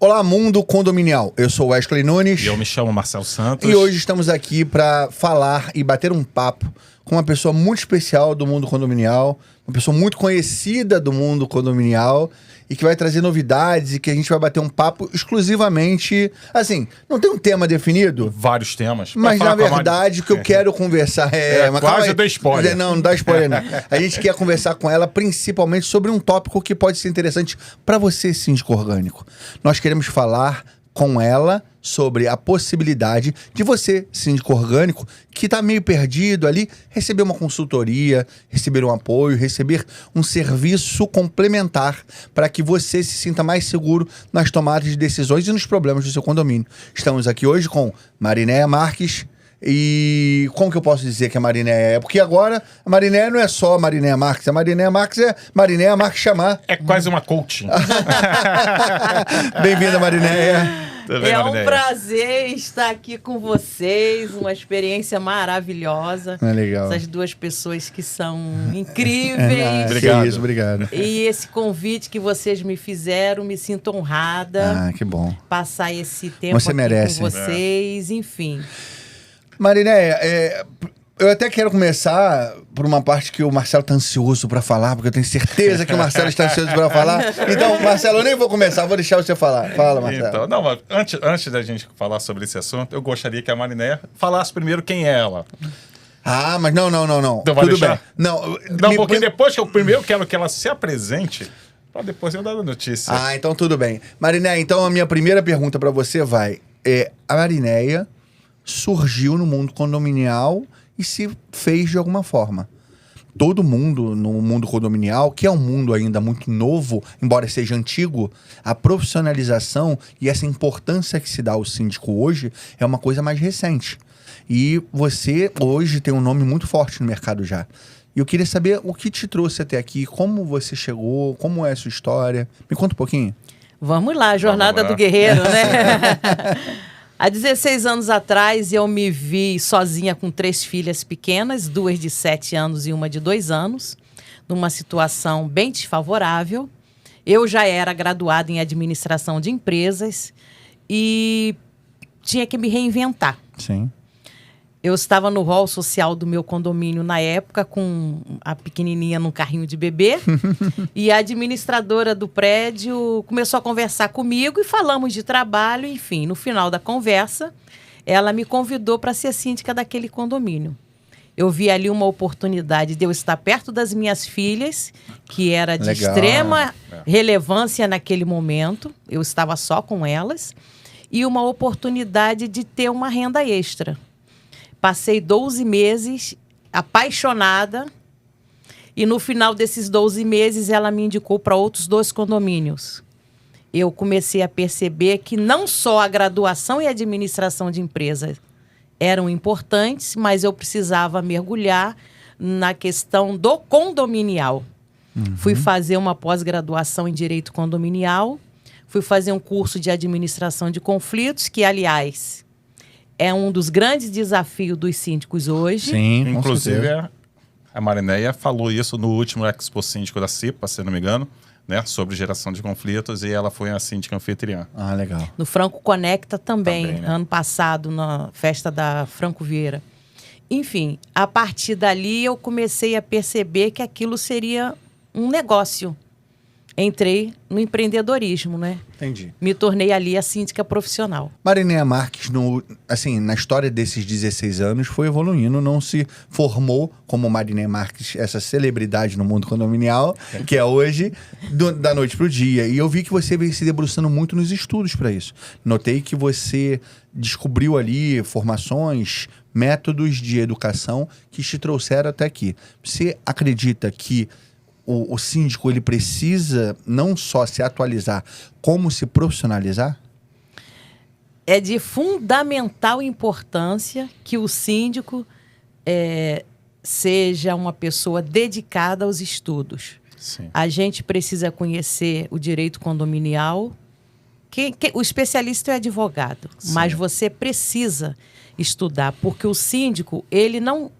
Olá, mundo condominial. Eu sou Wesley Nunes. E eu me chamo Marcelo Santos. E hoje estamos aqui para falar e bater um papo com uma pessoa muito especial do mundo condominial, uma pessoa muito conhecida do mundo condominial e que vai trazer novidades e que a gente vai bater um papo exclusivamente... Assim, não tem um tema definido? Vários temas. Mas, na verdade, o que eu quero conversar mas quase eu dei spoiler. Não dá spoiler, não. A gente quer conversar com ela principalmente sobre um tópico que pode ser interessante para você, síndico orgânico. Nós queremos falar com ela sobre a possibilidade de você, síndico orgânico, que está meio perdido ali, receber uma consultoria, receber um apoio, receber um serviço complementar para que você se sinta mais seguro nas tomadas de decisões e nos problemas do seu condomínio. Estamos aqui hoje com Marinéia Marques. E como que eu posso dizer que a Marinéia é? Porque agora a Marinéia não é só a Marinéia Marques, a Marinéia Marques é Marinéia Marques Chamar. É quase uma coaching. Bem-vinda, Marinéia. É um prazer estar aqui com vocês, uma experiência maravilhosa. É legal. Essas duas pessoas que são incríveis. Obrigado. Isso, obrigado. E esse convite que vocês me fizeram, me sinto honrada. Ah, que bom. Passar esse tempo Você aqui merece. com vocês, enfim. Marinéia, eu até quero começar por uma parte que o Marcelo tá ansioso para falar, porque eu tenho certeza que o Marcelo está ansioso para falar. Então, Marcelo, eu nem vou começar, vou deixar você falar. Fala, Marcelo. Então, não, mas antes da gente falar sobre esse assunto, eu gostaria que a Marinéia falasse primeiro quem é ela. Ah, mas não. Então, vai Tudo deixar? bem. Não, Porque depois que eu primeiro quero que ela se apresente, para depois eu dar a notícia. Ah, então tudo bem. Marinéia, então a minha primeira pergunta para você a Marinéia surgiu no mundo condominial e se fez de alguma forma. Todo mundo no mundo condominial, que é um mundo ainda muito novo, embora seja antigo, a profissionalização e essa importância que se dá ao síndico hoje é uma coisa mais recente. E você hoje tem um nome muito forte no mercado já. E eu queria saber o que te trouxe até aqui, como você chegou, como é a sua história. Me conta um pouquinho. Vamos lá, Jornada do Guerreiro, né? Há 16 anos atrás, eu me vi sozinha com 3 filhas pequenas, 2 de 7 anos e uma de 2 anos, numa situação bem desfavorável. Eu já era graduada em administração de empresas e tinha que me reinventar. Sim. Eu estava no hall social do meu condomínio na época, com a pequenininha num carrinho de bebê. E a administradora do prédio começou a conversar comigo e falamos de trabalho. Enfim, no final da conversa, ela me convidou para ser síndica daquele condomínio. Eu vi ali uma oportunidade de eu estar perto das minhas filhas, que era de extrema relevância naquele momento. Eu estava só com elas. E uma oportunidade de ter uma renda extra. Passei 12 meses apaixonada e no final desses 12 meses ela me indicou para outros 2 condomínios. Eu comecei a perceber que não só a graduação e a administração de empresas eram importantes, mas eu precisava mergulhar na questão do condominial. Fui fazer uma pós-graduação em Direito Condominial, fui fazer um curso de Administração de Conflitos, que, aliás... é um dos grandes desafios dos síndicos hoje. Sim, inclusive a Marinéia falou isso no último Expo Síndico da CIPA, se não me engano, né, sobre geração de conflitos, e ela foi a síndica anfitriã. Ah, legal. No Franco Conecta também, né? Ano passado, na festa da Franco Vieira. Enfim, a partir dali eu comecei a perceber que aquilo seria um negócio. Entrei no empreendedorismo, né? Entendi. Me tornei ali a síndica profissional. Marinéia Marques, na história desses 16 anos, foi evoluindo, não se formou como Marinéia Marques, essa celebridade no mundo condominial, que é hoje, da noite pro dia. E eu vi que você veio se debruçando muito nos estudos para isso. Notei que você descobriu ali formações, métodos de educação que te trouxeram até aqui. Você acredita que o síndico ele precisa não só se atualizar, como se profissionalizar? É de fundamental importância que o síndico seja uma pessoa dedicada aos estudos. Sim. A gente precisa conhecer o direito condominial. O especialista é advogado, Sim. mas você precisa estudar, porque o síndico ele não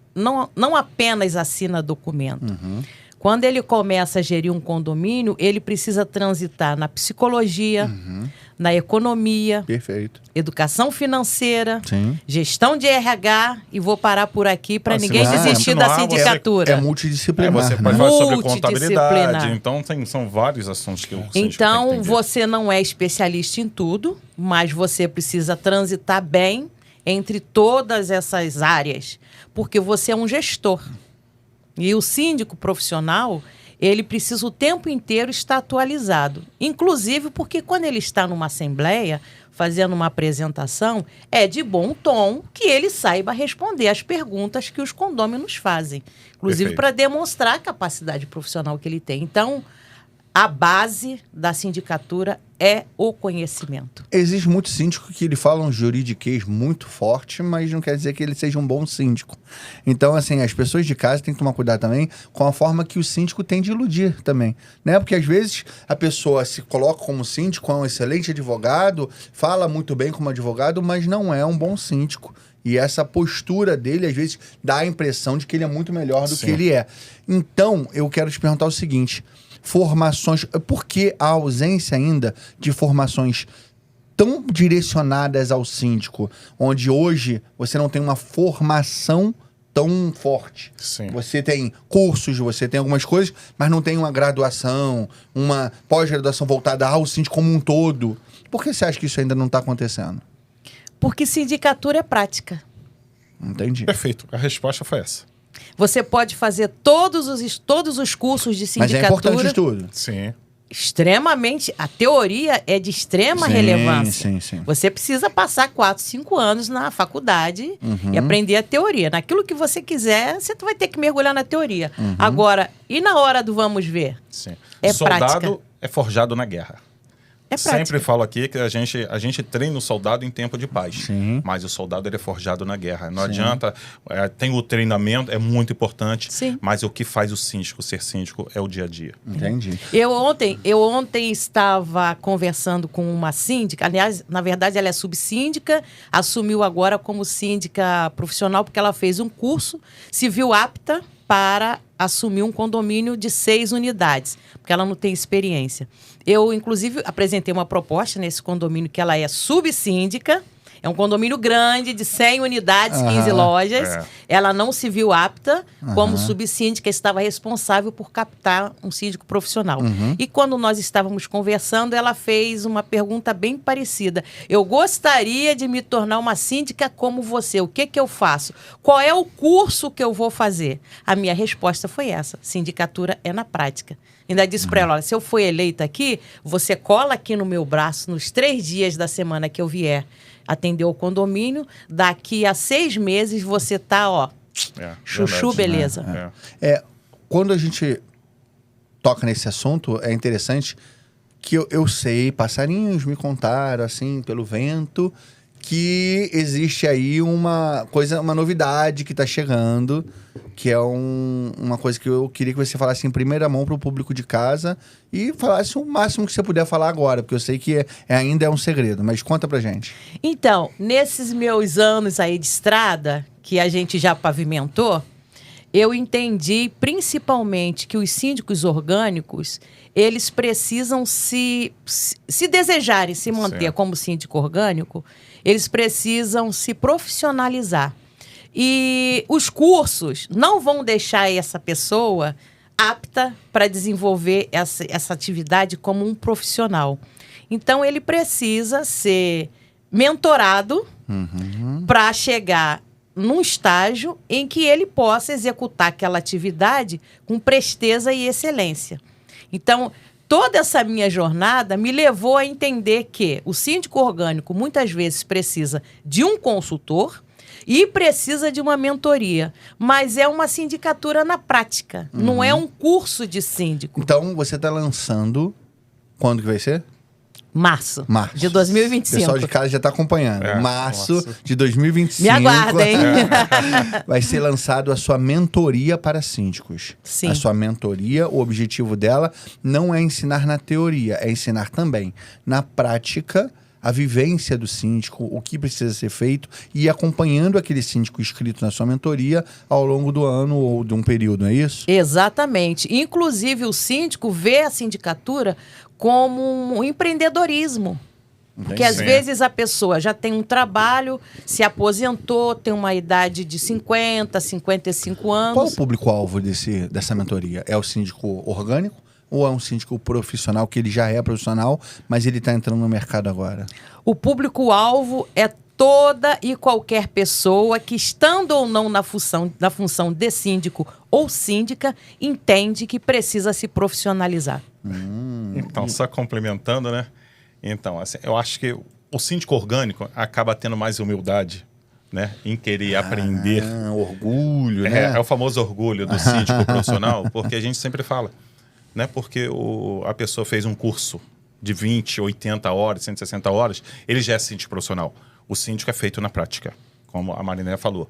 apenas assina documento. Uhum. Quando ele começa a gerir um condomínio, ele precisa transitar na psicologia, na economia, Perfeito. educação financeira, Sim. gestão de RH, e vou parar por aqui para Se ninguém você desistir da continuar, sindicatura. É multidisciplinar, Você pode né? falar sobre Multidisciplinar. contabilidade. Então, são vários assuntos que o síndico tem que Então, entender. você não é especialista em tudo, mas você precisa transitar bem entre todas essas áreas, porque você é um gestor. E o síndico profissional, ele precisa o tempo inteiro estar atualizado. Inclusive porque quando ele está numa assembleia, fazendo uma apresentação, é de bom tom que ele saiba responder as perguntas que os condôminos fazem. Inclusive Perfeito. para demonstrar a capacidade profissional que ele tem. Então, a base da sindicatura é o conhecimento. Existe muito síndico que ele fala um juridiquês muito forte, mas não quer dizer que ele seja um bom síndico. Então, assim, as pessoas de casa têm que tomar cuidado também com a forma que o síndico tem de iludir também, né? Porque às vezes a pessoa se coloca como síndico, é um excelente advogado, fala muito bem como advogado, mas não é um bom síndico. E essa postura dele, às vezes, dá a impressão de que ele é muito melhor do Sim. que ele é. Então, eu quero te perguntar o seguinte: formações, por que a ausência ainda de formações tão direcionadas ao síndico, onde hoje você não tem uma formação tão forte? Sim. Você tem cursos, você tem algumas coisas, mas não tem uma graduação, uma pós-graduação voltada ao síndico como um todo. Por que você acha que isso ainda não está acontecendo? Porque sindicatura é prática. Entendi. Perfeito. A resposta foi essa. Você pode fazer todos os cursos de Mas sindicatura. é importante o estudo. Sim. Extremamente. A teoria é de extrema Sim, relevância. sim, sim. Você precisa passar 4, 5 anos na faculdade e aprender a teoria. Naquilo que você quiser, você vai ter que mergulhar na teoria. Agora, e na hora do vamos ver? Sim. É Soldado prática. é forjado na guerra. É prática. Sempre falo aqui que a gente treina o soldado em tempo de paz. Sim. Mas o soldado ele é forjado na guerra. Não adianta. Tem o treinamento, é muito importante. Sim. Mas o que faz o síndico ser síndico é o dia a dia. Entendi. Eu ontem estava conversando com uma síndica, aliás, na verdade ela é subsíndica, assumiu agora como síndica profissional porque ela fez um curso, se viu apta para assumir um condomínio de 6 unidades, porque ela não tem experiência. Eu, inclusive, apresentei uma proposta nesse condomínio que ela é subsíndica. É um condomínio grande, de 100 unidades, 15 lojas. É. Ela não se viu apta como subsíndica, estava responsável por captar um síndico profissional. E quando nós estávamos conversando, ela fez uma pergunta bem parecida. Eu gostaria de me tornar uma síndica como você. O que eu faço? Qual é o curso que eu vou fazer? A minha resposta foi essa. Sindicatura é na prática. Ainda disse para ela, olha, se eu for eleita aqui, você cola aqui no meu braço nos 3 dias da semana que eu vier atender o condomínio, daqui a 6 meses você tá, ó, chuchu, Verdade. beleza. Quando a gente toca nesse assunto, é interessante que eu sei, passarinhos me contaram, assim, pelo vento, que existe aí uma novidade que tá chegando, que é uma coisa que eu queria que você falasse em primeira mão para o público de casa e falasse o máximo que você puder falar agora, porque eu sei que ainda é um segredo, mas conta pra gente. Então, nesses meus anos aí de estrada, que a gente já pavimentou, eu entendi principalmente que os síndicos orgânicos, eles precisam se desejarem se manter Certo. como síndico orgânico, eles precisam se profissionalizar. E os cursos não vão deixar essa pessoa apta para desenvolver essa atividade como um profissional. Então, ele precisa ser mentorado para chegar num estágio em que ele possa executar aquela atividade com presteza e excelência. Então, toda essa minha jornada me levou a entender que o síndico orgânico muitas vezes precisa de um consultor e precisa de uma mentoria, mas é uma sindicatura na prática, não é um curso de síndico. Então, você tá lançando... Quando que vai ser? Março de O 2025. pessoal de casa já tá acompanhando. Março nossa. de 2025. Me aguardem. Vai ser lançado a sua mentoria para síndicos. Sim. A sua mentoria, o objetivo dela não é ensinar na teoria, é ensinar também na prática a vivência do síndico, o que precisa ser feito e ir acompanhando aquele síndico inscrito na sua mentoria ao longo do ano ou de um período, não é isso? Exatamente. Inclusive, o síndico vê a sindicatura como um empreendedorismo. Porque às Sim. vezes a pessoa já tem um trabalho, se aposentou, tem uma idade de 50, 55 anos. Qual o público-alvo dessa mentoria? É o síndico orgânico ou é um síndico profissional que ele já é profissional, mas ele está entrando no mercado agora? O público-alvo é toda e qualquer pessoa que, estando ou não na função de síndico ou síndica, entende que precisa se profissionalizar. Então, só complementando, né? Então, assim, eu acho que o síndico orgânico acaba tendo mais humildade, né? Em querer aprender. Orgulho, né? É o famoso orgulho do síndico profissional, porque a gente sempre fala, né? Porque a pessoa fez um curso de 20, 80 horas, 160 horas, ele já é síndico profissional. O síndico é feito na prática, como a Marinéia falou.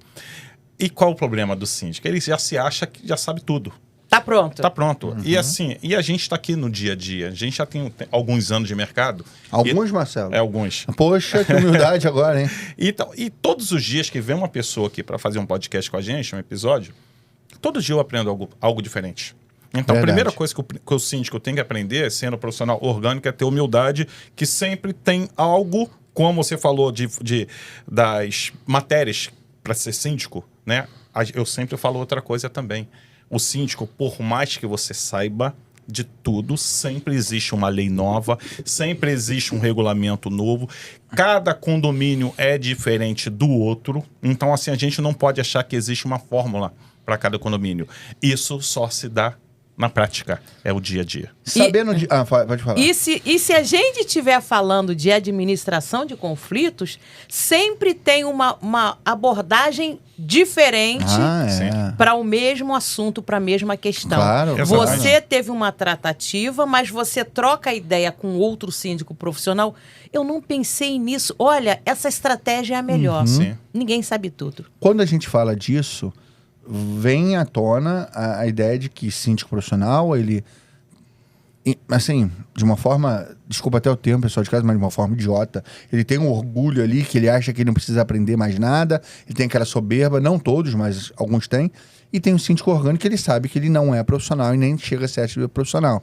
E qual o problema do síndico? Ele já se acha que já sabe tudo. Tá pronto. Tá pronto. E assim, a gente está aqui no dia a dia. A gente já tem alguns anos de mercado. Alguns, Marcelo? Alguns. Poxa, que humildade agora, hein? Então, e todos os dias que vem uma pessoa aqui para fazer um podcast com a gente, um episódio, todo dia eu aprendo algo diferente. Então, a primeira coisa que o síndico tem que aprender, sendo profissional orgânico, é ter humildade, que sempre tem algo, como você falou das matérias para ser síndico, né? Eu sempre falo outra coisa também. O síndico, por mais que você saiba de tudo, sempre existe uma lei nova, sempre existe um regulamento novo, cada condomínio é diferente do outro, então assim, a gente não pode achar que existe uma fórmula para cada condomínio. Isso só se dá na prática, é o dia a dia. Sabendo de... pode falar. E se a gente estiver falando de administração de conflitos, sempre tem uma abordagem diferente para o mesmo assunto, para a mesma questão. Claro. Você teve uma tratativa, mas você troca ideia com outro síndico profissional. Eu não pensei nisso. Olha, essa estratégia é a melhor. Sim. Ninguém sabe tudo. Quando a gente fala disso, vem à tona a ideia de que síndico profissional, ele, assim, de uma forma, desculpa até o termo, pessoal de casa, mas de uma forma idiota, ele tem um orgulho ali que ele acha que ele não precisa aprender mais nada, ele tem aquela soberba, não todos, mas alguns têm, e tem um síndico orgânico que ele sabe que ele não é profissional e nem chega a ser profissional.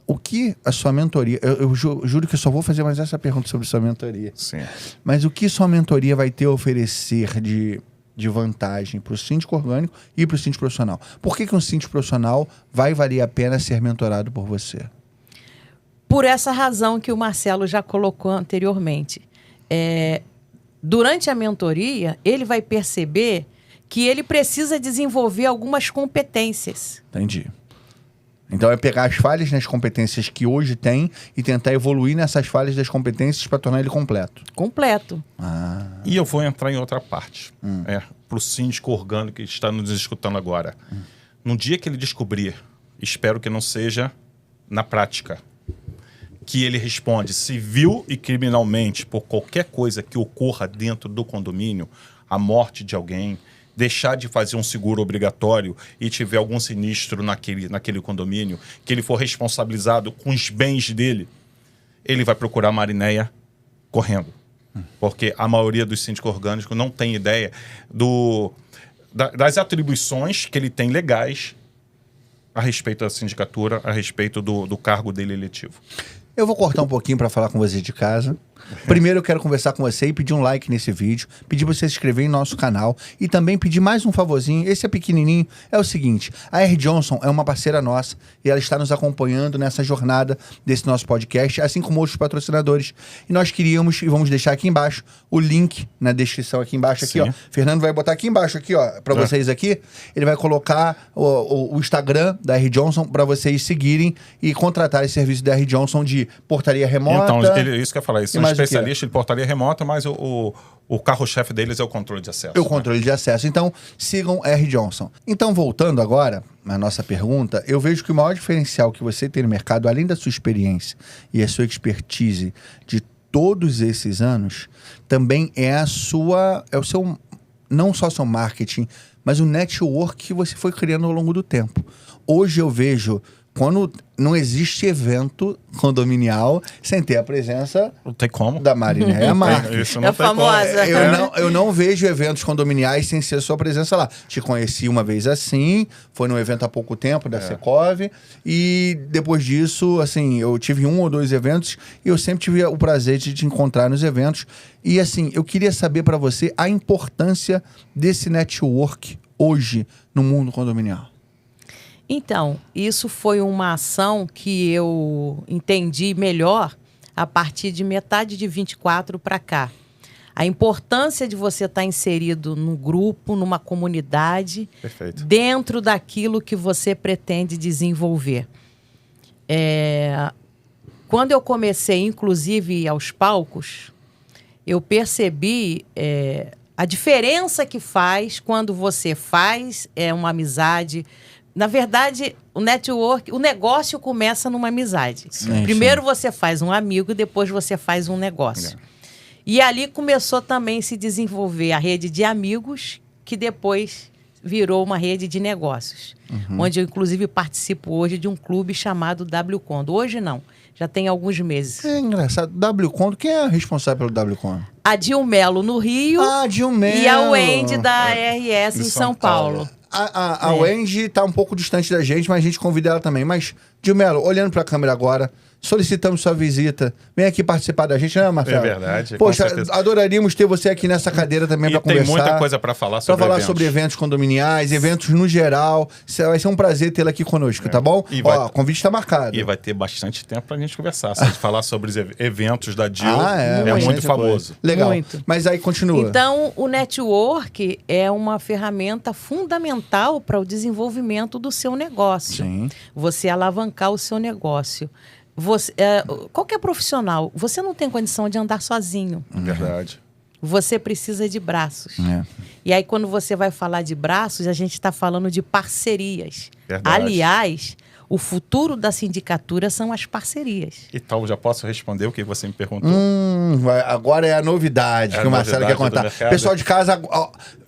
O que a sua mentoria... Eu juro que eu só vou fazer mais essa pergunta sobre sua mentoria. Sim. Mas o que sua mentoria vai ter a oferecer de vantagem para o síndico orgânico e para o síndico profissional? Por que um síndico profissional vai valer a pena ser mentorado por você? Por essa razão que o Marcelo já colocou anteriormente. Durante a mentoria, ele vai perceber que ele precisa desenvolver algumas competências. Entendi. Então é pegar as falhas nas competências que hoje tem e tentar evoluir nessas falhas das competências para tornar ele completo. Completo. E eu vou entrar em outra parte. Para o síndico orgânico que está nos escutando agora. No dia que ele descobrir, espero que não seja na prática, que ele responde civil e criminalmente por qualquer coisa que ocorra dentro do condomínio, a morte de alguém, deixar de fazer um seguro obrigatório e tiver algum sinistro naquele condomínio, que ele for responsabilizado com os bens dele, ele vai procurar a Marinéia correndo. Porque a maioria dos síndicos orgânicos não tem ideia das atribuições que ele tem legais a respeito da sindicatura, a respeito do cargo dele eletivo. Eu vou cortar um pouquinho para falar com você de casa. Primeiro eu quero conversar com você e pedir um like nesse vídeo, pedir para você se inscrever em nosso canal e também pedir mais um favorzinho, esse é pequenininho, é o seguinte, a R. Johnson é uma parceira nossa e ela está nos acompanhando nessa jornada desse nosso podcast, assim como outros patrocinadores. E nós queríamos, e vamos deixar aqui embaixo, o link na descrição aqui embaixo, aqui, ó. Fernando vai botar aqui embaixo, aqui, ó, para vocês aqui. Ele vai colocar o Instagram da R. Johnson para vocês seguirem e contratar esse serviço da R. Johnson de portaria remota. Então, isso que eu ia falar, isso é um especialista em portaria remota, mas o carro-chefe deles é o controle de acesso. O controle de acesso. Então, sigam R. Johnson. Então, voltando agora à nossa pergunta, eu vejo que o maior diferencial que você tem no mercado, além da sua experiência e a sua expertise de todos esses anos, também é o seu, não só seu marketing, mas o network que você foi criando ao longo do tempo. Hoje eu vejo quando não existe evento condominial sem ter a presença Não tem como. da Marinéia Marques. Isso não É tem famosa. Eu não vejo eventos condominiais sem ser sua presença lá. Te conheci uma vez assim, foi num evento há pouco tempo da Secov, e depois disso, assim, eu tive 1 ou 2 eventos e eu sempre tive o prazer de te encontrar nos eventos. E assim, eu queria saber para você a importância desse network hoje no mundo condominial. Então, isso foi uma ação que eu entendi melhor a partir de metade de 24 para cá. A importância de você estar inserido num grupo, numa comunidade, Perfeito. dentro daquilo que você pretende desenvolver. Quando eu comecei, inclusive, aos palcos, eu percebi a diferença que faz quando você faz uma amizade. Na verdade, o network, o negócio começa numa amizade. Sim, Primeiro você faz um amigo, depois você faz um negócio. E ali começou também a se desenvolver a rede de amigos, que depois virou uma rede de negócios. Onde eu, inclusive, participo hoje de um clube chamado W Condo. Hoje não, já tem alguns meses. É engraçado. W Condo, quem é responsável pelo W Condo? A Dil Melo no Rio Dil Melo. e a Wendy da RS em São Paulo. A Wendy tá um pouco distante da gente, mas a gente convida ela também. Mas, Dil Melo, olhando pra câmera agora, solicitamos sua visita. Vem aqui participar da gente, né, Marcelo? É verdade. Poxa, adoraríamos ter você aqui nessa cadeira também pra conversar. Tem muita coisa para falar sobre eventos. Sobre eventos condominiais, eventos no geral. Vai ser um prazer tê-la aqui conosco, tá bom? O convite tá marcado. E vai ter bastante tempo pra gente conversar. Se a gente falar sobre os eventos da Dil, é muito famoso. Legal. Muito. Mas aí continua. Então, o network é uma ferramenta fundamental para o desenvolvimento do seu negócio. Sim. Você alavancar o seu negócio. Qualquer profissional, você não tem condição de andar sozinho. Verdade. Você precisa de braços. É. E aí, quando você vai falar de braços, a gente está falando de parcerias. Verdade. Aliás, o futuro da sindicatura são as parcerias. E tal, já posso responder o que você me perguntou? Agora é a novidade que o Marcelo quer contar. Pessoal de casa,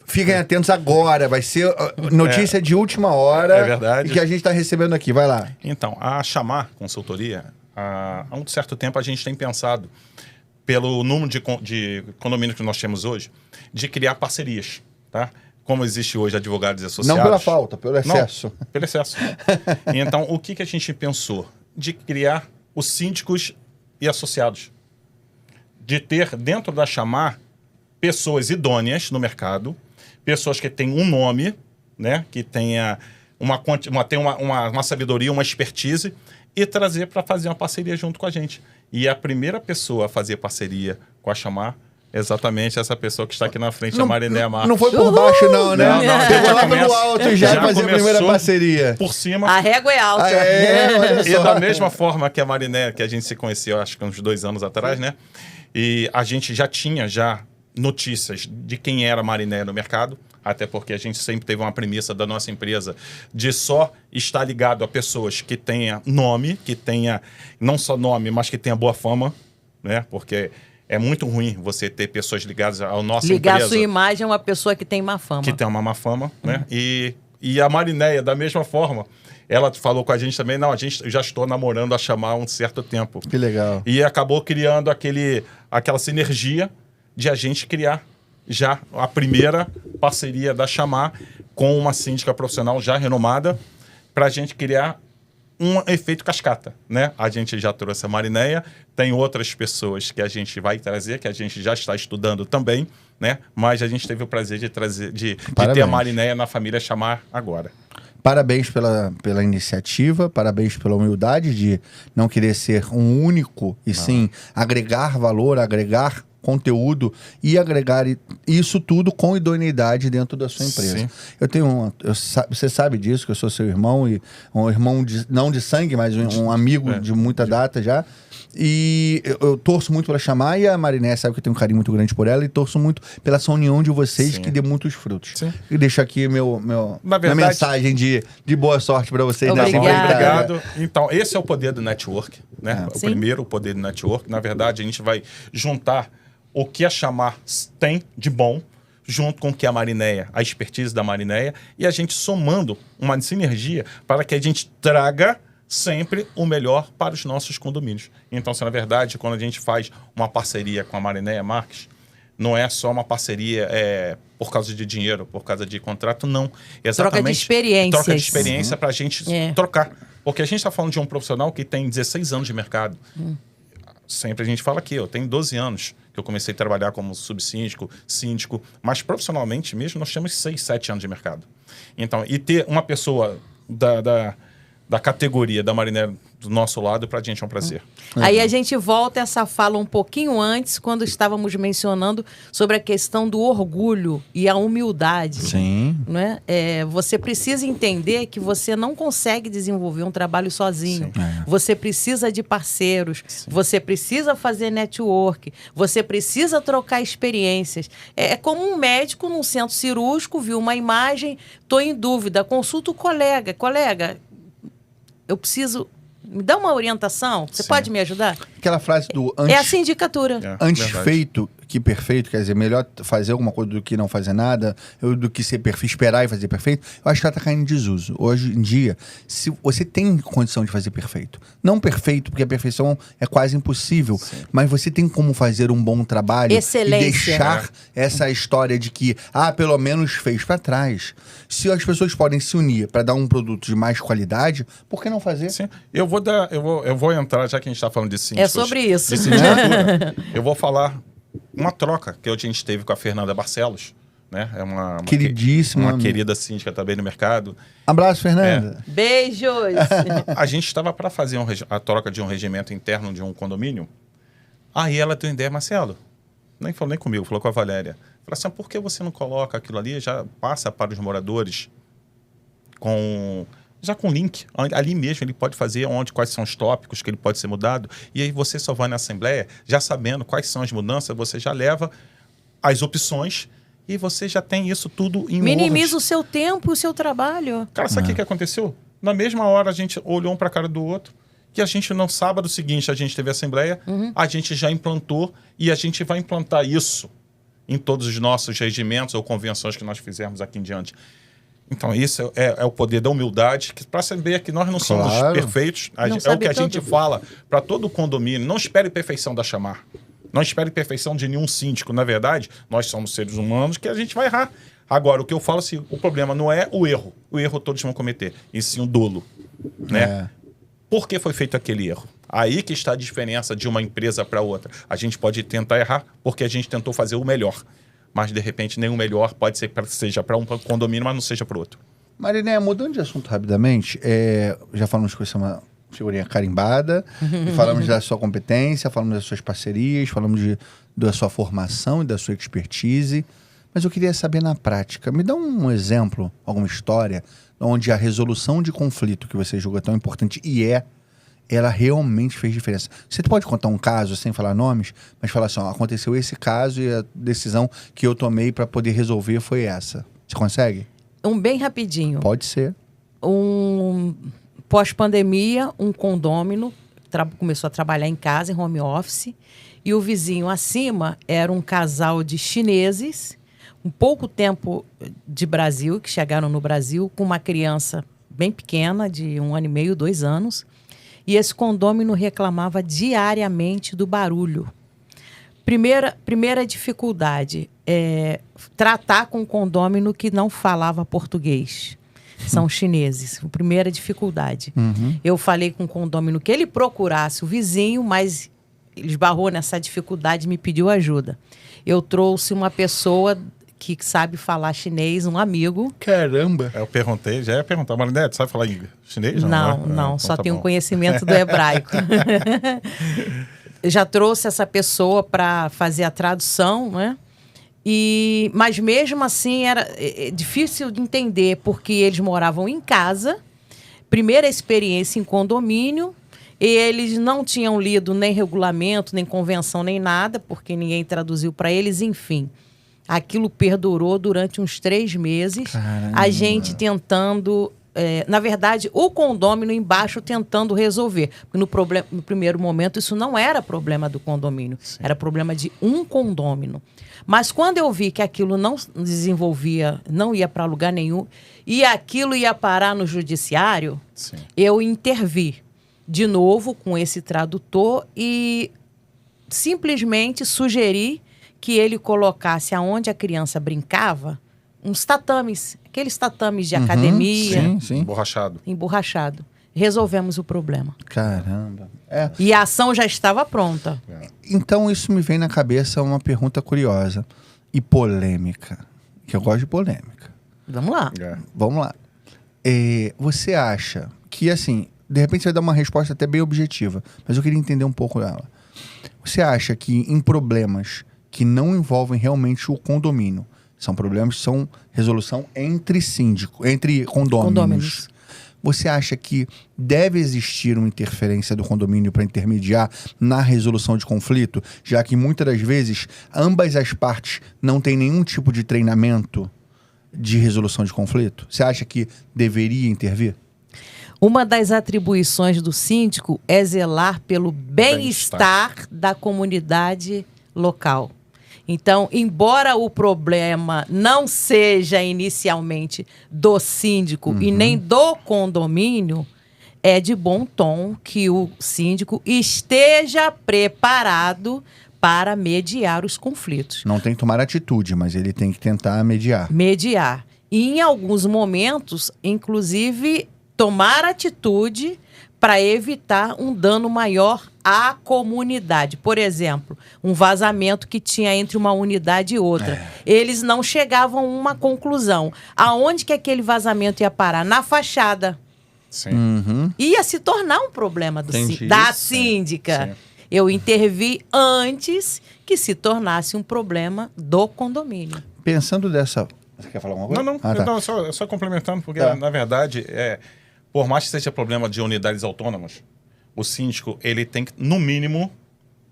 fiquem atentos agora. Vai ser notícia de última hora. É verdade. E que a gente está recebendo aqui. Vai lá. Então, a Chamar Consultoria, há um certo tempo a gente tem pensado, pelo número de condomínios que nós temos hoje, de criar parcerias, tá? Como existe hoje advogados associados. Não pela falta, pelo excesso. Não, pelo excesso. Então, o que a gente pensou? De criar os síndicos e associados. De ter dentro da Chamar pessoas idôneas no mercado, pessoas que têm um nome, né? Que tenha uma sabedoria, uma expertise, e trazer para fazer uma parceria junto com a gente. E a primeira pessoa a fazer parceria com a Chamar é exatamente essa pessoa que está aqui na frente, a Marinéia Marques. Não foi por baixo, não, né? Não, Pegou lá pelo alto já fazer a primeira parceria. Por cima. A régua é alta. Olha E só. da mesma forma que a Marinéia, que a gente se conheceu, acho que uns 2 anos atrás, né? E a gente já tinha notícias de quem era a Marinéia no mercado, até porque a gente sempre teve uma premissa da nossa empresa de só estar ligado a pessoas que tenham nome, que tenha não só nome, mas que tenha boa fama, né? Porque é muito ruim você ter pessoas ligadas à nossa empresa. Ligar a sua imagem a uma pessoa que tem má fama. Que tem uma má fama, né? E a Marinéia, da mesma forma, ela falou com a gente também, não, eu já estou namorando a Chamar há um certo tempo. Que legal. E acabou criando aquela sinergia de a gente criar já a primeira parceria da Chamar com uma síndica profissional já renomada para a gente criar um efeito cascata, né? A gente já trouxe a Marinéia, tem outras pessoas que a gente vai trazer, que a gente já está estudando também, né? Mas a gente teve o prazer de ter a Marinéia na família Chamar agora. Parabéns pela iniciativa, parabéns pela humildade de não querer ser um único, e sim agregar valor, agregar conteúdo e agregar isso tudo com idoneidade dentro da sua empresa. Sim. Você sabe disso, que eu sou seu irmão, e um irmão não de sangue, mas um amigo de muita data já. E eu torço muito pela Chamar, e a Marinéia sabe que eu tenho um carinho muito grande por ela, e torço muito pela essa união de vocês que dê muitos frutos. Sim. E deixo aqui minha mensagem de boa sorte para vocês. Obrigado. Então, esse é o poder do network, né? O primeiro poder do network. Na verdade, a gente vai juntar o que a Chamar tem de bom, junto com o que a Marinéia, a expertise da Marinéia, e a gente somando uma sinergia para que a gente traga sempre o melhor para os nossos condomínios. Então, se na verdade, quando a gente faz uma parceria com a Marinéia Marques, não é só uma parceria por causa de dinheiro, por causa de contrato, não. Exatamente. Troca de experiências. Troca de experiência para a gente trocar. Porque a gente está falando de um profissional que tem 16 anos de mercado. Sempre a gente fala aqui, eu tenho 12 anos que eu comecei a trabalhar como subsíndico, síndico, mas profissionalmente mesmo nós temos 6, 7 anos de mercado. Então, e ter uma pessoa da categoria da Marinéia do nosso lado, para a gente é um prazer. Aí a gente volta essa fala um pouquinho antes, quando estávamos mencionando sobre a questão do orgulho e a humildade. Sim. Né? Você precisa entender que você não consegue desenvolver um trabalho sozinho. Você precisa de parceiros, você precisa fazer network, você precisa trocar experiências. É como um médico num centro cirúrgico, viu uma imagem, estou em dúvida, consulta o colega. Colega, eu preciso... Me dá uma orientação? Você pode me ajudar? Aquela frase do antes... É a sindicatura. Antes feito que perfeito, quer dizer, melhor fazer alguma coisa do que não fazer nada, do que ser perfeito, esperar e fazer perfeito. Eu acho que ela está caindo em desuso. Hoje em dia, se você tem condição de fazer perfeito, não perfeito, porque a perfeição é quase impossível, mas você tem como fazer um bom trabalho. Excelência. E deixar essa história de que, pelo menos fez para trás. Se as pessoas podem se unir para dar um produto de mais qualidade, por que não fazer? Sim. Eu vou entrar, já que a gente está falando de síndicos. É sobre isso. De sindicatura. Eu vou falar uma troca que a gente teve com a Fernanda Barcelos, né? É uma queridíssima, uma querida síndica também no mercado. Abraço, Fernanda. Beijos. A gente estava para fazer a troca de um regimento interno de um condomínio. Aí ela deu ideia, Marcelo, nem falou nem comigo, falou com a Valéria. Falou assim, por que você não coloca aquilo ali, já passa para os moradores já com link, ali mesmo ele pode fazer quais são os tópicos que ele pode ser mudado, e aí você só vai na assembleia, já sabendo quais são as mudanças, você já leva as opções e você já tem isso tudo em Minimiza o seu tempo, o seu trabalho. Cara, sabe o que aconteceu? Na mesma hora a gente olhou um para a cara do outro, que a gente no sábado seguinte a gente teve a assembleia, a gente já implantou e a gente vai implantar isso em todos os nossos regimentos ou convenções que nós fizermos aqui em diante. Então, isso é o poder da humildade, para saber que nós não somos perfeitos. É o que a gente fala para todo o condomínio. Não espere perfeição da Chamar. Não espere perfeição de nenhum síndico. Na verdade, nós somos seres humanos que a gente vai errar. Agora, o que eu falo assim, o problema não é o erro. O erro todos vão cometer. E sim o dolo. Né? Por que foi feito aquele erro? Aí que está a diferença de uma empresa para outra. A gente pode tentar errar porque a gente tentou fazer o melhor. Mas, de repente, nenhum melhor pode ser seja para um condomínio, mas não seja para o outro. Marinéia, mudando de assunto rapidamente, já falamos que você é uma figurinha carimbada, e falamos da sua competência, falamos das suas parcerias, falamos da sua formação e da sua expertise, mas eu queria saber na prática, me dá um exemplo, alguma história, onde a resolução de conflito que você julga tão importante ela realmente fez diferença. Você pode contar um caso, sem falar nomes, mas falar assim, aconteceu esse caso e a decisão que eu tomei para poder resolver foi essa. Você consegue? Bem rapidinho. Pode ser. Pós-pandemia, um condômino começou a trabalhar em casa, em home office, e o vizinho acima era um casal de chineses, um pouco tempo de Brasil, que chegaram no Brasil, com uma criança bem pequena, de 1 ano e meio, 2 anos, e esse condômino reclamava diariamente do barulho. Primeira dificuldade é tratar com um condômino que não falava português. São chineses. Primeira dificuldade. Eu falei com o condômino que ele procurasse o vizinho, mas ele esbarrou nessa dificuldade e me pediu ajuda. Eu trouxe uma pessoa que sabe falar chinês, um amigo. Caramba! Eu perguntei, já ia perguntar, Marinete, sabe falar chinês? Não, só tenho conhecimento do hebraico. Eu já trouxe essa pessoa para fazer a tradução, né? Mas mesmo assim era difícil de entender, porque eles moravam em casa, primeira experiência em condomínio, e eles não tinham lido nem regulamento, nem convenção, nem nada, porque ninguém traduziu para eles, enfim. Aquilo perdurou durante uns 3 meses. Caramba. A gente tentando na verdade, o condômino embaixo tentando resolver. Porque no primeiro momento isso não era problema do condomínio, era problema de um condômino. Mas quando eu vi que aquilo não desenvolvia, não ia para lugar nenhum, e aquilo ia parar no judiciário, eu intervi de novo com esse tradutor e simplesmente sugeri que ele colocasse aonde a criança brincava uns tatames, aqueles tatames de academia. Sim. Emborrachado. Resolvemos o problema. Caramba. E a ação já estava pronta. Então isso me vem na cabeça uma pergunta curiosa e polêmica, que eu gosto de polêmica. Vamos lá. Vamos lá. Você acha que, assim, de repente você vai dar uma resposta até bem objetiva, mas eu queria entender um pouco dela. Você acha que em problemas que não envolvem realmente o condomínio, são problemas que são resolução entre condôminos. Você acha que deve existir uma interferência do condomínio para intermediar na resolução de conflito, já que muitas das vezes ambas as partes não têm nenhum tipo de treinamento de resolução de conflito? Você acha que deveria intervir? Uma das atribuições do síndico é zelar pelo bem-estar da comunidade local. Então, embora o problema não seja inicialmente do síndico e nem do condomínio, é de bom tom que o síndico esteja preparado para mediar os conflitos. Não tem que tomar atitude, mas ele tem que tentar mediar. Mediar. E em alguns momentos, inclusive, tomar atitude para evitar um dano maior à comunidade. Por exemplo, um vazamento que tinha entre uma unidade e outra. Eles não chegavam a uma conclusão. Aonde que aquele vazamento ia parar? Na fachada. Sim. Ia se tornar um problema da síndica. Eu intervi antes que se tornasse um problema do condomínio. Pensando dessa... Você quer falar alguma coisa? Não, só complementando, porque na verdade, por mais que seja problema de unidades autônomas, o síndico ele tem que, no mínimo,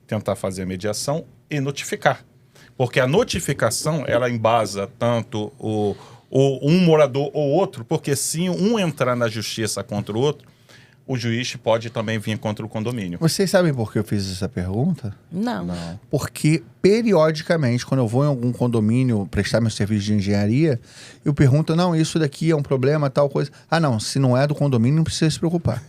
tentar fazer a mediação e notificar. Porque a notificação, ela embasa tanto um morador ou outro, porque se um entrar na justiça contra o outro, o juiz pode também vir contra o condomínio. Vocês sabem por que eu fiz essa pergunta? Não. Porque, periodicamente, quando eu vou em algum condomínio prestar meu serviço de engenharia, eu pergunto, não, isso daqui é um problema, tal coisa. Ah, não, se não é do condomínio, não precisa se preocupar.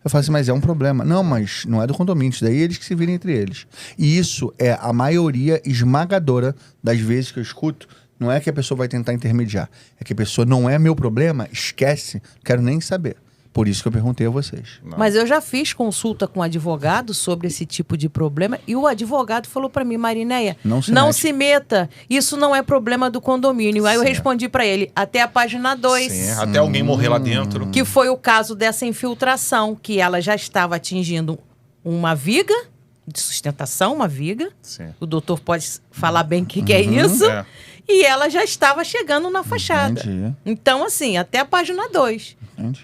Eu falo assim, mas é um problema. Não, mas não é do condomínio, isso daí eles que se virem entre eles. E isso é a maioria esmagadora das vezes que eu escuto. Não é que a pessoa vai tentar intermediar, é que a pessoa não é meu problema, esquece, não quero nem saber. Por isso que eu perguntei a vocês. Mas eu já fiz consulta com um advogado sobre esse tipo de problema e o advogado falou para mim, Marinéia, não se meta, isso não é problema do condomínio. Aí eu respondi para ele, até a página 2. Sim, até alguém morrer lá dentro. Que foi o caso dessa infiltração, que ela já estava atingindo uma viga de sustentação, uma viga. Sim. O doutor pode falar bem o que é isso. E ela já estava chegando na fachada. Entendi. Então, assim, até a página 2.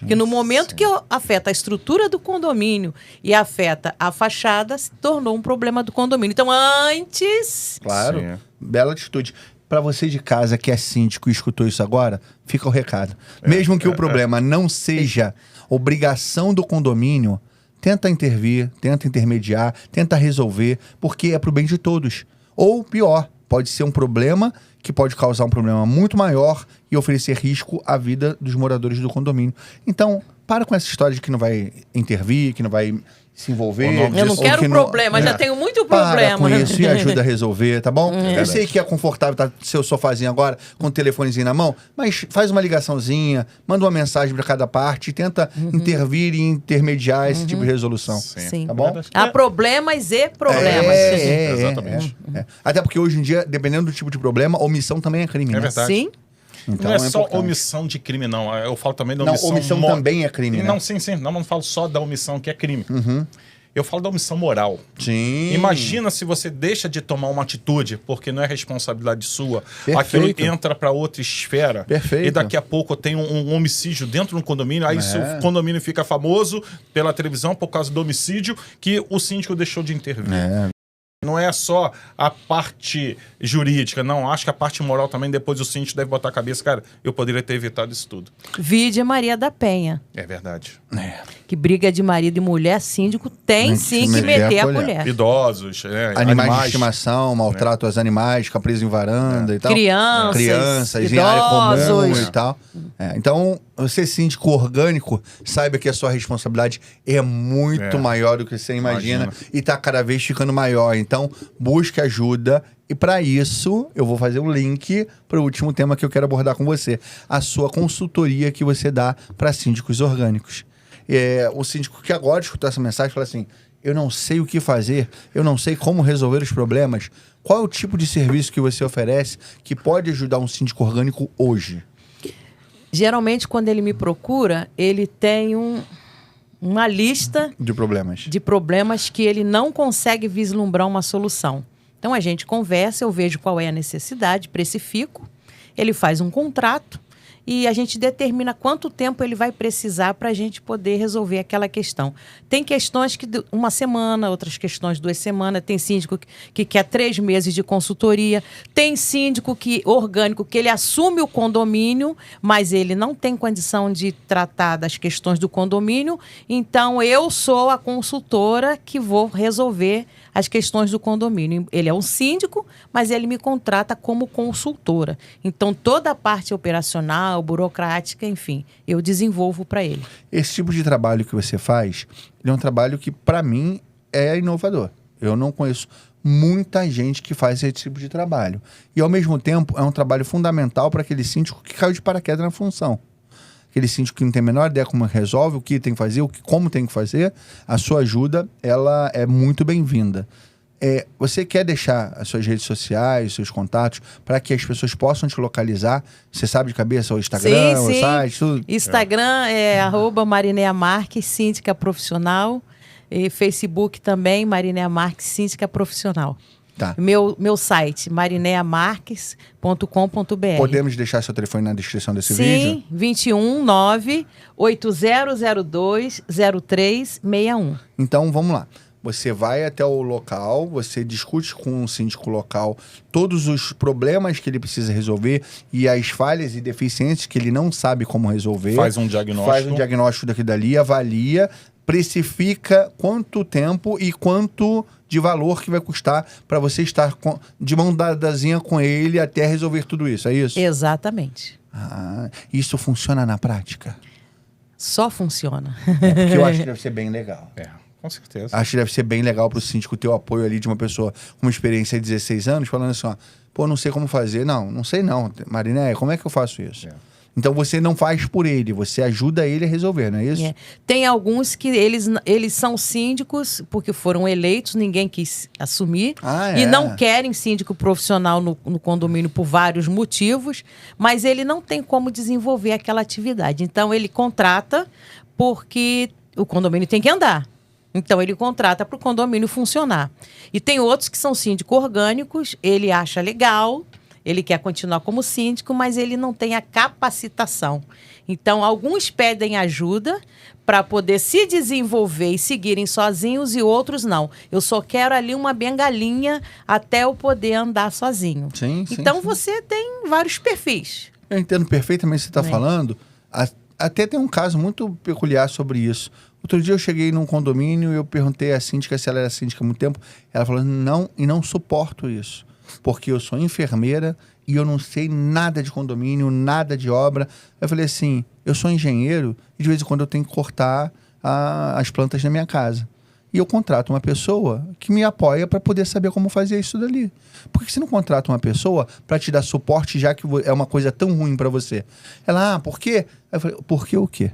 Que no momento que afeta a estrutura do condomínio e afeta a fachada, se tornou um problema do condomínio. Então, antes... Claro, bela atitude. Para você de casa que é síndico e escutou isso agora, fica o recado. Mesmo que o problema não seja obrigação do condomínio, tenta intervir, tenta intermediar, tenta resolver, porque é pro bem de todos. Ou pior, pode ser um problema que pode causar um problema muito maior e oferecer risco à vida dos moradores do condomínio. Então, para com essa história de que não vai intervir, que não vai se envolver. Eu não quero problema, já tenho muito problema. Para com isso e ajuda a resolver, tá bom? Eu sei que é confortável estar no seu sofazinho agora, com o telefonezinho na mão, mas faz uma ligaçãozinha, manda uma mensagem para cada parte, tenta intervir e intermediar esse tipo de resolução. Sim. Tá bom? Há problemas e problemas. Exatamente. Até porque hoje em dia, dependendo do tipo de problema, omissão também é crime, É né? verdade. Sim. Então, não é só importante. omissão de crime, não. Eu falo também da Não, omissão... omissão também é crime, né? Não, sim. Não falo só da omissão, que é crime. Eu falo da omissão moral. Sim. Imagina se você deixa de tomar uma atitude, porque não é responsabilidade sua. Perfeito. Aquilo entra para outra esfera. Perfeito. E daqui a pouco tem um homicídio dentro do condomínio. Aí o condomínio fica famoso pela televisão por causa do homicídio que o síndico deixou de intervir. Não é só a parte jurídica, não. Acho que a parte moral também, depois o síndico deve botar a cabeça, cara, eu poderia ter evitado isso tudo. Vide Maria da Penha. É verdade. Que briga de marido e mulher, síndico tem sim que meter a colher. Idosos, animais de estimação, maltrato aos animais, ficar preso em varanda e tal. Crianças, em área comum idosos. e tal. Então, você síndico orgânico, saiba que a sua responsabilidade é muito maior do que você imagina. E tá cada vez ficando maior. Então, busque ajuda. E para isso, eu vou fazer um link para o último tema que eu quero abordar com você. A sua consultoria que você dá para síndicos orgânicos. O síndico que agora escutou essa mensagem fala assim, eu não sei o que fazer, eu não sei como resolver os problemas. Qual é o tipo de serviço que você oferece que pode ajudar um síndico orgânico hoje? Geralmente, quando ele me procura, ele tem uma lista de problemas que ele não consegue vislumbrar uma solução. Então, a gente conversa, eu vejo qual é a necessidade, precifico, ele faz um contrato e a gente determina quanto tempo ele vai precisar para a gente poder resolver aquela questão. Tem questões que uma semana, outras questões 2 semanas. Tem síndico que quer 3 meses de consultoria. Tem síndico orgânico que ele assume o condomínio, mas ele não tem condição de tratar das questões do condomínio. Então, eu sou a consultora que vou resolver as questões do condomínio. Ele é um síndico, mas ele me contrata como consultora. Então, toda a parte operacional, burocrática, enfim, eu desenvolvo para ele. Esse tipo de trabalho que você faz, ele é um trabalho que, para mim, é inovador. Eu não conheço muita gente que faz esse tipo de trabalho. E, ao mesmo tempo, é um trabalho fundamental para aquele síndico que caiu de paraquedas na função. Aquele síndico que não tem a menor ideia como resolve, o que tem que fazer, como tem que fazer, a sua ajuda, ela é muito bem-vinda. Você quer deixar as suas redes sociais, seus contatos, para que as pessoas possam te localizar? Você sabe de cabeça o Instagram, o site, tudo? Instagram é @Marinéia Marques, síndica profissional. E Facebook também, Marinéia Marques, síndica profissional. Tá. Meu site, marineamarques.com.br. Podemos deixar seu telefone na descrição desse vídeo? Sim, 21 98002 0361. Então, vamos lá. Você vai até o local, você discute com o síndico local todos os problemas que ele precisa resolver e as falhas e deficiências que ele não sabe como resolver. Faz um diagnóstico daqui dali, avalia, precifica quanto tempo e quanto de valor que vai custar para você estar de mão dadazinha com ele até resolver tudo isso, é isso? Exatamente. Isso funciona na prática? Só funciona. Porque eu acho que deve ser bem legal. Com certeza. Acho que deve ser bem legal pro síndico ter o apoio ali de uma pessoa com uma experiência de 16 anos, falando assim, não sei como fazer. Não sei não. Marinéia, como é que eu faço isso? Então você não faz por ele, você ajuda ele a resolver, não é isso? Tem alguns que eles são síndicos porque foram eleitos, ninguém quis assumir e não querem síndico profissional no condomínio por vários motivos, mas ele não tem como desenvolver aquela atividade. Então ele contrata porque o condomínio tem que andar. Então, ele contrata para o condomínio funcionar. E tem outros que são síndicos orgânicos, ele acha legal, ele quer continuar como síndico, mas ele não tem a capacitação. Então, alguns pedem ajuda para poder se desenvolver e seguirem sozinhos e outros não. Eu só quero ali uma bengalinha até eu poder andar sozinho. Então, você tem vários perfis. Eu entendo perfeitamente o que você está falando. Até tem um caso muito peculiar sobre isso. Outro dia eu cheguei num condomínio e eu perguntei à síndica se ela era síndica há muito tempo. Ela falou, não suporto isso. Porque eu sou enfermeira e eu não sei nada de condomínio, nada de obra. Eu falei assim, eu sou engenheiro e de vez em quando eu tenho que cortar as plantas na minha casa. E eu contrato uma pessoa que me apoia para poder saber como fazer isso dali. Por que você não contrata uma pessoa para te dar suporte, já que é uma coisa tão ruim para você? Ela, por quê? Eu falei, por que o quê?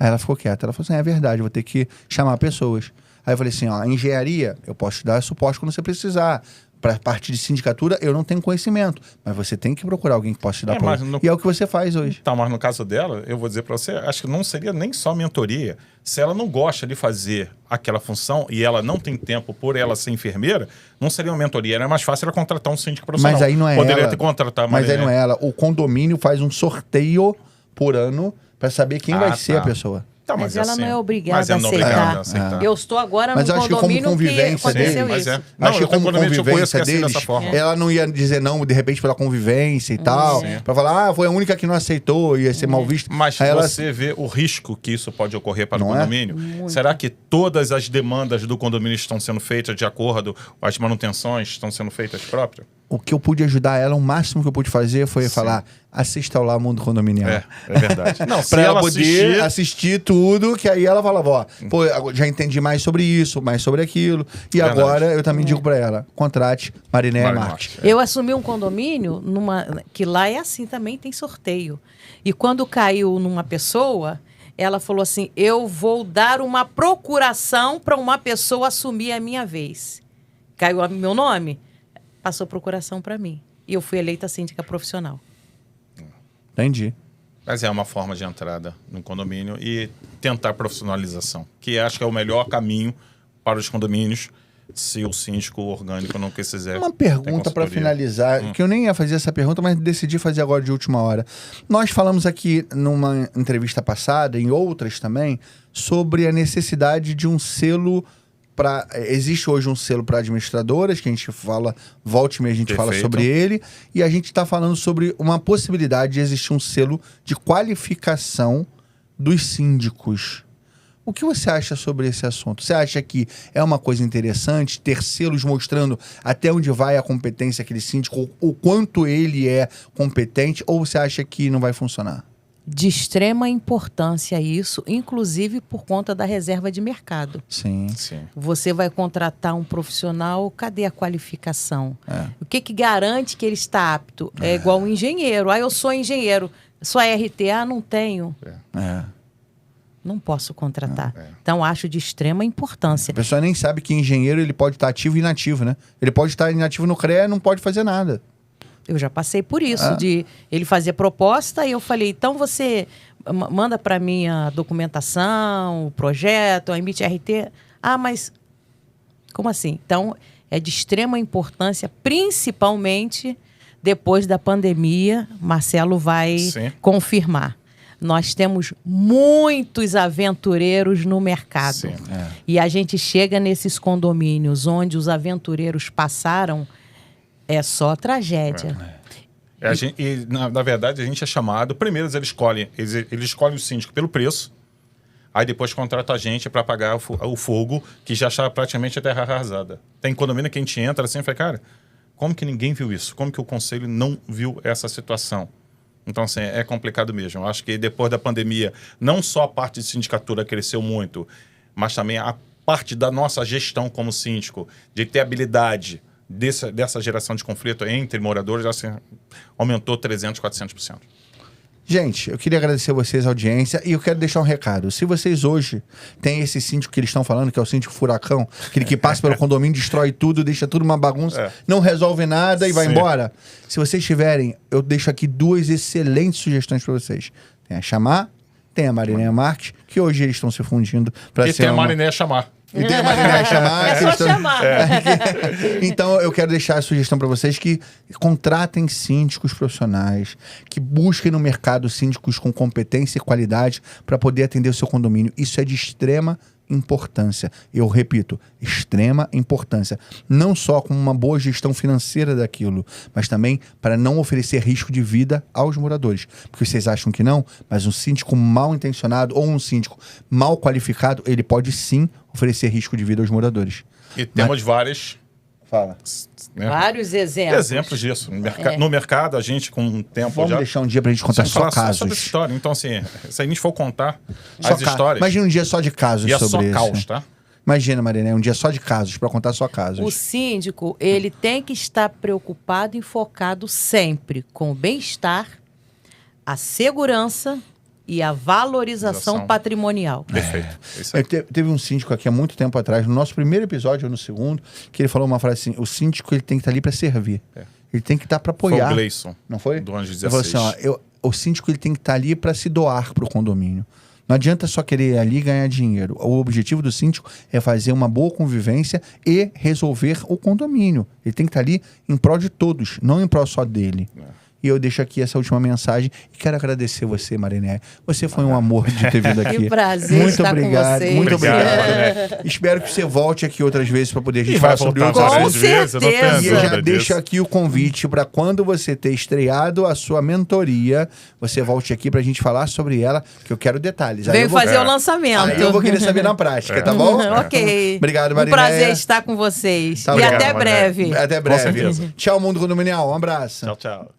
Aí ela ficou quieta. Ela falou assim, é verdade, vou ter que chamar pessoas. Aí eu falei assim, engenharia, eu posso te dar suporte quando você precisar. Para a parte de sindicatura, eu não tenho conhecimento. Mas você tem que procurar alguém que possa te dar apoio. E é o que você faz hoje. Tá, mas no caso dela, eu vou dizer para você, acho que não seria nem só mentoria. Se ela não gosta de fazer aquela função e ela não tem tempo por ela ser enfermeira, não seria uma mentoria. Era mais fácil ela contratar um síndico profissional. Mas aí não é Poderia ela. ter contratado. Mas aí não é ela. O condomínio faz um sorteio por ano para saber quem vai ser a pessoa. Tá, mas ela assim, não é obrigada mas ela não é obrigada a aceitar. Eu estou agora Mas no eu acho que como condomínio que convivência aconteceu deles, isso. Não, acho que como eu conheço que convivência é assim deles, dessa forma. ela não ia dizer não, de repente, pela convivência e tal, pra falar, foi a única que não aceitou, ia ser mal vista. Mas Aí ela... você vê o risco que isso pode ocorrer para Não o é? condomínio? Será que todas as demandas do condomínio estão sendo feitas de acordo, as manutenções estão sendo feitas próprias? O que eu pude ajudar ela, o máximo que eu pude fazer foi falar, assista lá Mundo Condominial. É verdade. Não, se Pra ela ela poder assistir tudo, que aí ela falava, ó, pô, já entendi mais sobre isso, mais sobre aquilo. E Verdade. agora eu também digo pra ela, contrate Marinéia Marques. Eu assumi um condomínio que lá é assim também, tem sorteio. E quando caiu numa pessoa, ela falou assim, eu vou dar uma procuração para uma pessoa assumir a minha vez. Caiu o meu nome, passou procuração para mim. E eu fui eleita síndica profissional. Entendi. Mas é uma forma de entrada no condomínio e tentar profissionalização, que acho que é o melhor caminho para os condomínios, se o síndico orgânico não quiser. Uma pergunta para finalizar, que eu nem ia fazer essa pergunta, mas decidi fazer agora de última hora. Nós falamos aqui numa entrevista passada, em outras também, sobre a necessidade de um selo para... Existe hoje um selo para administradoras, que a gente fala, volte e meia a gente fala sobre ele, e a gente está falando sobre uma possibilidade de existir um selo de qualificação dos síndicos. O que você acha sobre esse assunto? Você acha que é uma coisa interessante ter selos mostrando até onde vai a competência daquele síndico, o quanto ele é competente, ou você acha que não vai funcionar? De extrema importância isso, inclusive por conta da reserva de mercado. Sim. Você vai contratar um profissional, cadê a qualificação? O que garante que ele está apto? É igual um engenheiro. Eu sou engenheiro, sua RTA não tenho. Não posso contratar. Então, acho de extrema importância. A pessoa nem sabe que engenheiro ele pode estar ativo e inativo, né? Ele pode estar inativo no CREA e não pode fazer nada. Eu já passei por isso, de ele fazer proposta e eu falei, então você manda para mim a documentação, o projeto, emite RT. Mas como assim? Então, é de extrema importância, principalmente depois da pandemia, Marcelo vai confirmar. Nós temos muitos aventureiros no mercado. E a gente chega nesses condomínios onde os aventureiros passaram, é só tragédia. Na verdade, a gente é chamado... Primeiro, eles escolhem o síndico pelo preço, aí depois contrata a gente para pagar o fogo, que já está praticamente a terra arrasada. Tem condomínio que a gente entra assim e fala, cara, como que ninguém viu isso? Como que o conselho não viu essa situação? Então, assim, é complicado mesmo. Eu acho que depois da pandemia, não só a parte de sindicatura cresceu muito, mas também a parte da nossa gestão como síndico, de ter habilidade dessa geração de conflito entre moradores, assim, aumentou 300%, 400%. Gente, eu queria agradecer a vocês, a audiência, e eu quero deixar um recado. Se vocês hoje têm esse síndico que eles estão falando, que é o síndico furacão, aquele que passa pelo condomínio, destrói tudo, deixa tudo uma bagunça, não resolve nada e vai embora. Se vocês tiverem, eu deixo aqui 2 excelentes sugestões para vocês. Tem a Chamar, tem a Marinéia Marques, que hoje eles estão se fundindo para ser E tem a Marinéia Chamar. E tem a Marinéia Chamar. É só chamar. Então, eu quero deixar a sugestão para vocês que contratem síndicos profissionais, que busquem no mercado síndicos com competência e qualidade para poder atender o seu condomínio. Isso é de extrema importância. Eu repito, extrema importância. Não só com uma boa gestão financeira daquilo, mas também para não oferecer risco de vida aos moradores. Porque vocês acham que não, mas um síndico mal intencionado ou um síndico mal qualificado, ele pode sim oferecer risco de vida aos moradores. E temos várias... Fala. Né? Vários exemplos. Exemplos disso. No mercado, a gente com um tempo Vamos deixar um dia pra gente contar só casos. Sobre história. Então, assim, se a gente for contar as histórias... Imagina um dia só de casos sobre isso. E é só caos, tá? Imagina, Marinéia, um dia só de casos, pra contar só casos. O síndico, ele tem que estar preocupado e focado sempre com o bem-estar, a segurança e a valorização patrimonial. Perfeito. Isso aí. Teve um síndico aqui há muito tempo atrás, no nosso primeiro episódio ou no segundo, que ele falou uma frase assim, o síndico ele tem que estar ali para servir. Ele tem que estar para apoiar. Foi o Gleison. Não foi? Do Anjo 16. Ele falou assim, ó, o síndico ele tem que estar ali para se doar para o condomínio. Não adianta só querer ir ali ganhar dinheiro. O objetivo do síndico é fazer uma boa convivência e resolver o condomínio. Ele tem que estar ali em prol de todos, não em prol só dele. E eu deixo aqui essa última mensagem e quero agradecer você, Mariné. Você foi um amor de ter vindo aqui. Que prazer muito estar obrigado, com vocês. muito obrigado. Mariné. Espero que você volte aqui outras vezes para poder a gente E falar vai sobre voltar outros várias assuntos. vezes, eu não tenho certeza. E eu já dúvida deixo disso. aqui o convite para quando você ter estreado a sua mentoria, você volte aqui pra gente falar sobre ela, que eu quero detalhes. Aí Veio eu vou- fazer o lançamento. Aí eu vou querer saber na prática, tá bom? Ok. Obrigado, Um Mariné. prazer estar com vocês. Tá, e obrigado, até Mariné. breve. Até Com breve. certeza. Tchau, mundo condominial. Um abraço. Tchau, tchau.